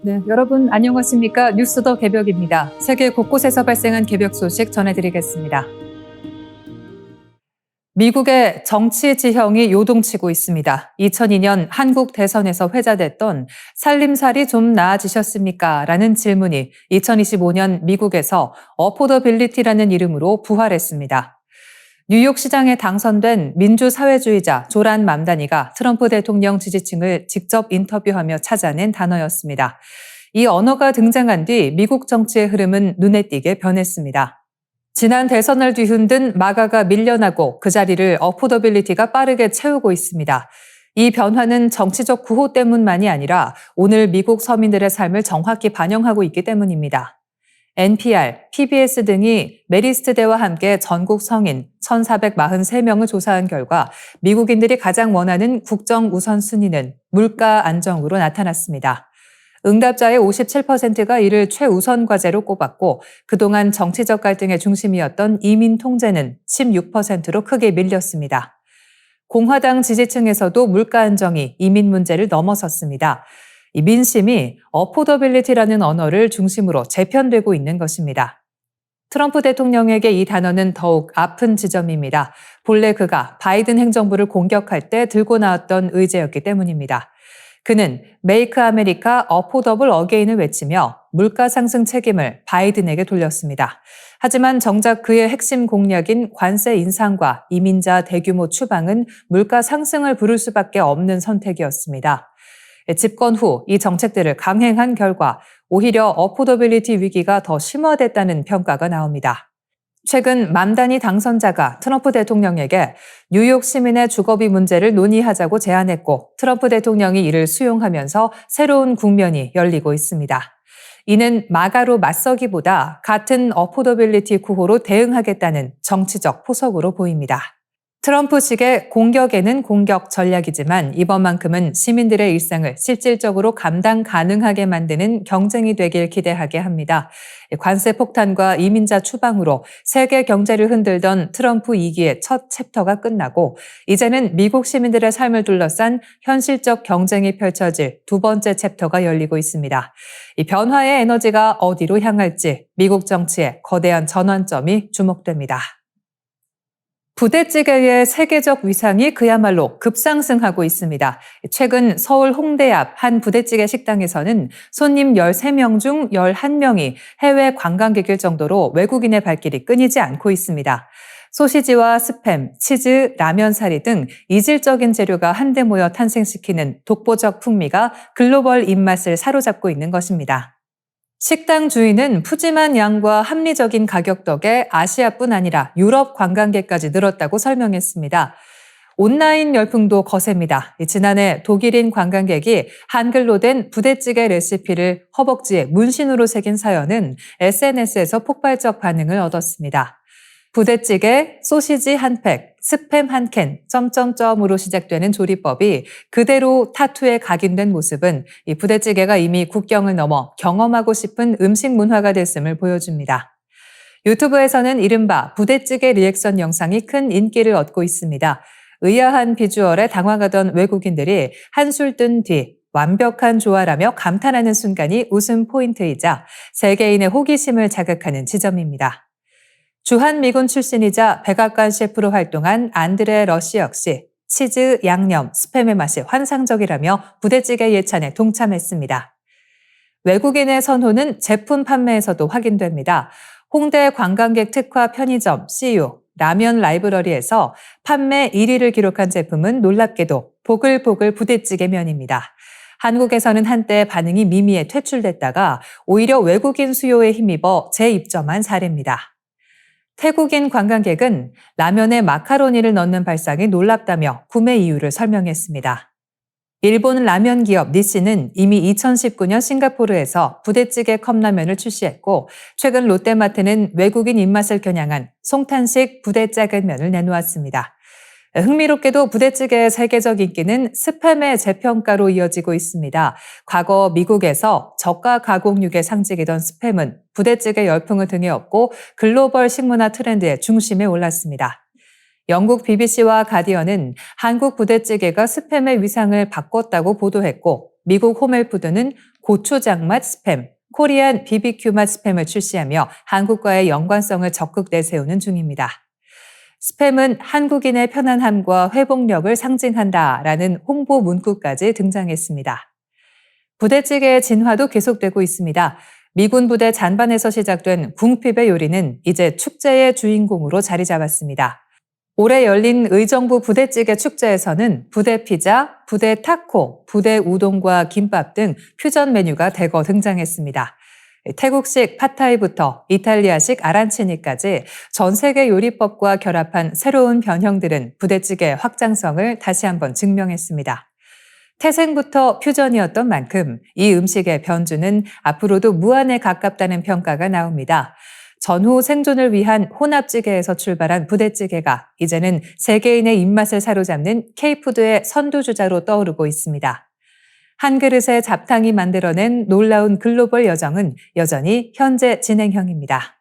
네, 여러분 안녕하십니까? 뉴스 더 개벽입니다. 세계 곳곳에서 발생한 개벽 소식 전해드리겠습니다. 미국의 정치 지형이 요동치고 있습니다. 2002년 한국 대선에서 회자됐던 살림살이 좀 나아지셨습니까? 라는 질문이 2025년 미국에서 어포더빌리티라는 이름으로 부활했습니다. 뉴욕 시장에 당선된 민주사회주의자 조란 맘다니가 트럼프 대통령 지지층을 직접 인터뷰하며 찾아낸 단어였습니다. 이 언어가 등장한 뒤 미국 정치의 흐름은 눈에 띄게 변했습니다. 지난 대선을 뒤흔든 마가가 밀려나고 그 자리를 어포더빌리티가 빠르게 채우고 있습니다. 이 변화는 정치적 구호 때문만이 아니라 오늘 미국 서민들의 삶을 정확히 반영하고 있기 때문입니다. NPR, PBS 등이 메리스트대와 함께 전국 성인 1,443명을 조사한 결과 미국인들이 가장 원하는 국정 우선순위는 물가 안정으로 나타났습니다. 응답자의 57%가 이를 최우선 과제로 꼽았고 그동안 정치적 갈등의 중심이었던 이민 통제는 16%로 크게 밀렸습니다. 공화당 지지층에서도 물가 안정이 이민 문제를 넘어섰습니다. 이 민심이 어포더빌리티라는 언어를 중심으로 재편되고 있는 것입니다. 트럼프 대통령에게 이 단어는 더욱 아픈 지점입니다. 본래 그가 바이든 행정부를 공격할 때 들고 나왔던 의제였기 때문입니다. 그는 메이크 아메리카 어포더블 어게인을 외치며 물가 상승 책임을 바이든에게 돌렸습니다. 하지만 정작 그의 핵심 공약인 관세 인상과 이민자 대규모 추방은 물가 상승을 부를 수밖에 없는 선택이었습니다. 집권 후 이 정책들을 강행한 결과 오히려 어포더빌리티 위기가 더 심화됐다는 평가가 나옵니다. 최근 맘다니 당선자가 트럼프 대통령에게 뉴욕 시민의 주거비 문제를 논의하자고 제안했고 트럼프 대통령이 이를 수용하면서 새로운 국면이 열리고 있습니다. 이는 마가로 맞서기보다 같은 어포더빌리티 구호로 대응하겠다는 정치적 포석으로 보입니다. 트럼프식의 공격에는 공격 전략이지만 이번만큼은 시민들의 일상을 실질적으로 감당 가능하게 만드는 경쟁이 되길 기대하게 합니다. 관세 폭탄과 이민자 추방으로 세계 경제를 흔들던 트럼프 2기의 첫 챕터가 끝나고 이제는 미국 시민들의 삶을 둘러싼 현실적 경쟁이 펼쳐질 두 번째 챕터가 열리고 있습니다. 이 변화의 에너지가 어디로 향할지 미국 정치의 거대한 전환점이 주목됩니다. 부대찌개의 세계적 위상이 그야말로 급상승하고 있습니다. 최근 서울 홍대 앞 한 부대찌개 식당에서는 손님 13명 중 11명이 해외 관광객일 정도로 외국인의 발길이 끊이지 않고 있습니다. 소시지와 스팸, 치즈, 라면 사리 등 이질적인 재료가 한데 모여 탄생시키는 독보적 풍미가 글로벌 입맛을 사로잡고 있는 것입니다. 식당 주인은 푸짐한 양과 합리적인 가격 덕에 아시아뿐 아니라 유럽 관광객까지 늘었다고 설명했습니다. 온라인 열풍도 거셉니다. 지난해 독일인 관광객이 한글로 된 부대찌개 레시피를 허벅지에 문신으로 새긴 사연은 SNS에서 폭발적 반응을 얻었습니다. 부대찌개, 소시지 한 팩, 스팸 한 캔, 점점점으로 시작되는 조리법이 그대로 타투에 각인된 모습은 이 부대찌개가 이미 국경을 넘어 경험하고 싶은 음식 문화가 됐음을 보여줍니다. 유튜브에서는 이른바 부대찌개 리액션 영상이 큰 인기를 얻고 있습니다. 의아한 비주얼에 당황하던 외국인들이 한술 뜬 뒤 완벽한 조화라며 감탄하는 순간이 웃음 포인트이자 세계인의 호기심을 자극하는 지점입니다. 주한미군 출신이자 백악관 셰프로 활동한 안드레 러시 역시 치즈, 양념, 스팸의 맛이 환상적이라며 부대찌개 예찬에 동참했습니다. 외국인의 선호는 제품 판매에서도 확인됩니다. 홍대 관광객 특화 편의점 CU, 라면 라이브러리에서 판매 1위를 기록한 제품은 놀랍게도 보글보글 부대찌개면입니다. 한국에서는 한때 반응이 미미해 퇴출됐다가 오히려 외국인 수요에 힘입어 재입점한 사례입니다. 태국인 관광객은 라면에 마카로니를 넣는 발상이 놀랍다며 구매 이유를 설명했습니다. 일본 라면 기업 니시는 이미 2019년 싱가포르에서 부대찌개 컵라면을 출시했고 최근 롯데마트는 외국인 입맛을 겨냥한 송탄식 부대짜글면을 내놓았습니다. 흥미롭게도 부대찌개의 세계적 인기는 스팸의 재평가로 이어지고 있습니다. 과거 미국에서 저가 가공육의 상징이던 스팸은 부대찌개 열풍을 등에 업고 글로벌 식문화 트렌드의 중심에 올랐습니다. 영국 BBC와 가디언은 한국 부대찌개가 스팸의 위상을 바꿨다고 보도했고 미국 홈헬푸드는 고추장 맛 스팸, 코리안 BBQ 맛 스팸을 출시하며 한국과의 연관성을 적극 내세우는 중입니다. 스팸은 한국인의 편안함과 회복력을 상징한다라는 홍보 문구까지 등장했습니다. 부대찌개의 진화도 계속되고 있습니다. 미군 부대 잔반에서 시작된 궁핍의 요리는 이제 축제의 주인공으로 자리 잡았습니다. 올해 열린 의정부 부대찌개 축제에서는 부대 피자, 부대 타코, 부대 우동과 김밥 등 퓨전 메뉴가 대거 등장했습니다. 태국식 팟타이부터 이탈리아식 아란치니까지 전 세계 요리법과 결합한 새로운 변형들은 부대찌개의 확장성을 다시 한번 증명했습니다. 태생부터 퓨전이었던 만큼 이 음식의 변주는 앞으로도 무한에 가깝다는 평가가 나옵니다. 전후 생존을 위한 혼합찌개에서 출발한 부대찌개가 이제는 세계인의 입맛을 사로잡는 K푸드의 선두주자로 떠오르고 있습니다. 한 그릇의 잡탕이 만들어낸 놀라운 글로벌 여정은 여전히 현재 진행형입니다.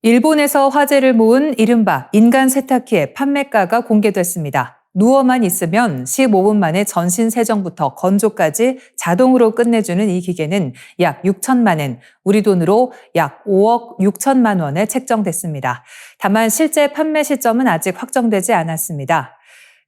일본에서 화제를 모은 이른바 인간 세탁기의 판매가가 공개됐습니다. 누워만 있으면 15분 만에 전신 세정부터 건조까지 자동으로 끝내주는 이 기계는 약 6천만 엔, 우리 돈으로 약 5억 6천만 원에 책정됐습니다. 다만 실제 판매 시점은 아직 확정되지 않았습니다.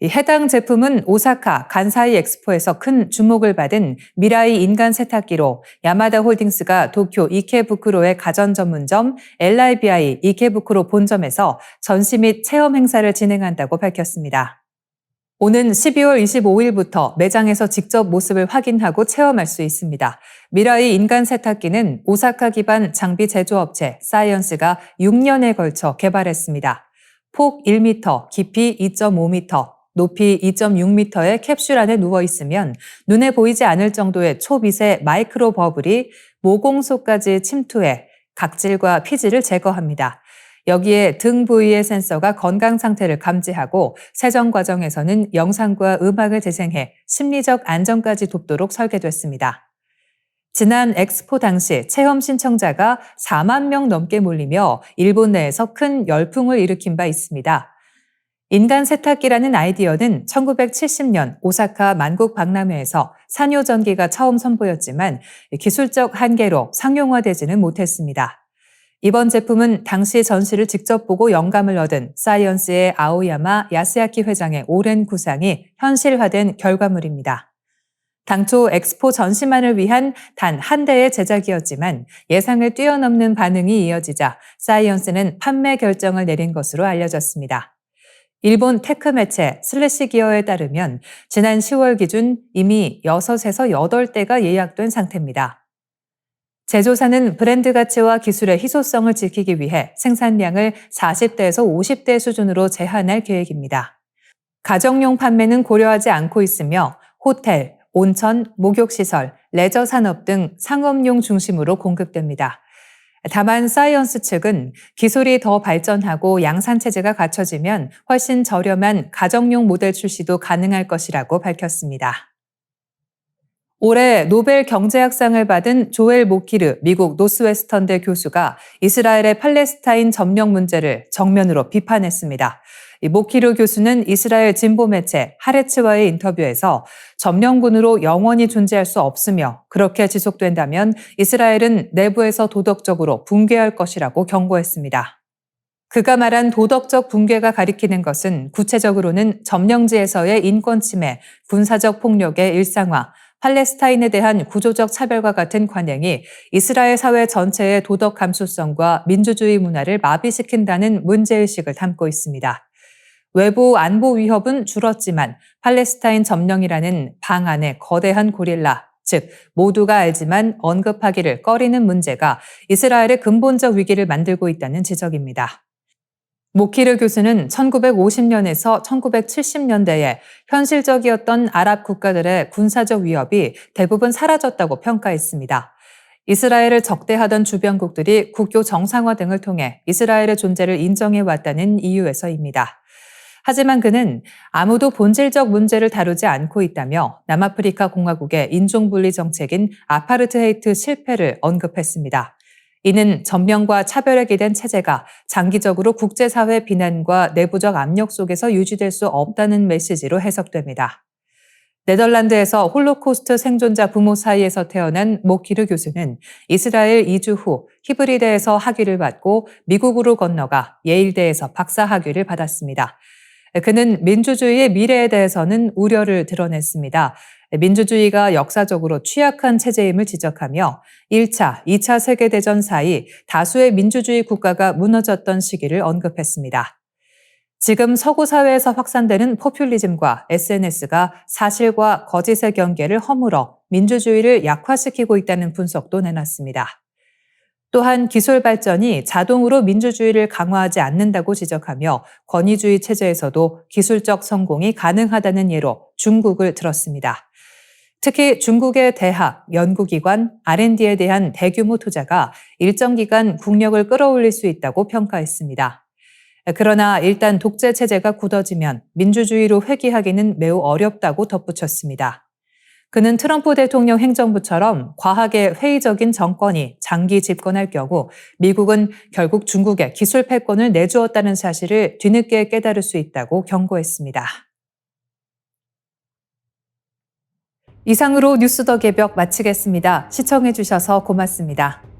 해당 제품은 오사카 간사이 엑스포에서 큰 주목을 받은 미라이 인간 세탁기로 야마다 홀딩스가 도쿄 이케부쿠로의 가전 전문점 LIBI 이케부쿠로 본점에서 전시 및 체험 행사를 진행한다고 밝혔습니다. 오는 12월 25일부터 매장에서 직접 모습을 확인하고 체험할 수 있습니다. 미라이 인간 세탁기는 오사카 기반 장비 제조업체 사이언스가 6년에 걸쳐 개발했습니다. 폭 1m, 깊이 2.5m, 높이 2.6m의 캡슐 안에 누워 있으면 눈에 보이지 않을 정도의 초미세 마이크로 버블이 모공 속까지 침투해 각질과 피지를 제거합니다. 여기에 등 부위의 센서가 건강 상태를 감지하고 세정 과정에서는 영상과 음악을 재생해 심리적 안정까지 돕도록 설계됐습니다. 지난 엑스포 당시 체험 신청자가 4만 명 넘게 몰리며 일본 내에서 큰 열풍을 일으킨 바 있습니다. 인간 세탁기라는 아이디어는 1970년 오사카 만국 박람회에서 산요전기가 처음 선보였지만 기술적 한계로 상용화되지는 못했습니다. 이번 제품은 당시 전시를 직접 보고 영감을 얻은 사이언스의 아오야마 야스야키 회장의 오랜 구상이 현실화된 결과물입니다. 당초 엑스포 전시만을 위한 단 한 대의 제작이었지만 예상을 뛰어넘는 반응이 이어지자 사이언스는 판매 결정을 내린 것으로 알려졌습니다. 일본 테크 매체 슬래시기어에 따르면 지난 10월 기준 이미 6에서 8대가 예약된 상태입니다. 제조사는 브랜드 가치와 기술의 희소성을 지키기 위해 생산량을 40대에서 50대 수준으로 제한할 계획입니다. 가정용 판매는 고려하지 않고 있으며 호텔, 온천, 목욕시설, 레저 산업 등 상업용 중심으로 공급됩니다. 다만 사이언스 측은 기술이 더 발전하고 양산체제가 갖춰지면 훨씬 저렴한 가정용 모델 출시도 가능할 것이라고 밝혔습니다. 올해 노벨 경제학상을 받은 조엘 모키르 미국 노스웨스턴대 교수가 이스라엘의 팔레스타인 점령 문제를 정면으로 비판했습니다. 모키르 교수는 이스라엘 진보 매체 하레츠와의 인터뷰에서 점령군으로 영원히 존재할 수 없으며 그렇게 지속된다면 이스라엘은 내부에서 도덕적으로 붕괴할 것이라고 경고했습니다. 그가 말한 도덕적 붕괴가 가리키는 것은 구체적으로는 점령지에서의 인권 침해, 군사적 폭력의 일상화, 팔레스타인에 대한 구조적 차별과 같은 관행이 이스라엘 사회 전체의 도덕 감수성과 민주주의 문화를 마비시킨다는 문제의식을 담고 있습니다. 외부 안보 위협은 줄었지만 팔레스타인 점령이라는 방 안의 거대한 고릴라, 즉 모두가 알지만 언급하기를 꺼리는 문제가 이스라엘의 근본적 위기를 만들고 있다는 지적입니다. 모키르 교수는 1950년에서 1970년대에 현실적이었던 아랍 국가들의 군사적 위협이 대부분 사라졌다고 평가했습니다. 이스라엘을 적대하던 주변국들이 국교 정상화 등을 통해 이스라엘의 존재를 인정해왔다는 이유에서입니다. 하지만 그는 아무도 본질적 문제를 다루지 않고 있다며 남아프리카 공화국의 인종분리 정책인 아파르트헤이트 실패를 언급했습니다. 이는 점령과 차별에 기댄 체제가 장기적으로 국제사회 비난과 내부적 압력 속에서 유지될 수 없다는 메시지로 해석됩니다. 네덜란드에서 홀로코스트 생존자 부모 사이에서 태어난 모키르 교수는 이스라엘 이주 후 히브리대에서 학위를 받고 미국으로 건너가 예일대에서 박사 학위를 받았습니다. 그는 민주주의의 미래에 대해서는 우려를 드러냈습니다. 민주주의가 역사적으로 취약한 체제임을 지적하며 1차, 2차 세계대전 사이 다수의 민주주의 국가가 무너졌던 시기를 언급했습니다. 지금 서구 사회에서 확산되는 포퓰리즘과 SNS가 사실과 거짓의 경계를 허물어 민주주의를 약화시키고 있다는 분석도 내놨습니다. 또한 기술 발전이 자동으로 민주주의를 강화하지 않는다고 지적하며 권위주의 체제에서도 기술적 성공이 가능하다는 예로 중국을 들었습니다. 특히 중국의 대학, 연구기관, R&D에 대한 대규모 투자가 일정 기간 국력을 끌어올릴 수 있다고 평가했습니다. 그러나 일단 독재 체제가 굳어지면 민주주의로 회귀하기는 매우 어렵다고 덧붙였습니다. 그는 트럼프 대통령 행정부처럼 과하게 회의적인 정권이 장기 집권할 경우 미국은 결국 중국에 기술 패권을 내주었다는 사실을 뒤늦게 깨달을 수 있다고 경고했습니다. 이상으로 뉴스 더 개벽 마치겠습니다. 시청해주셔서 고맙습니다.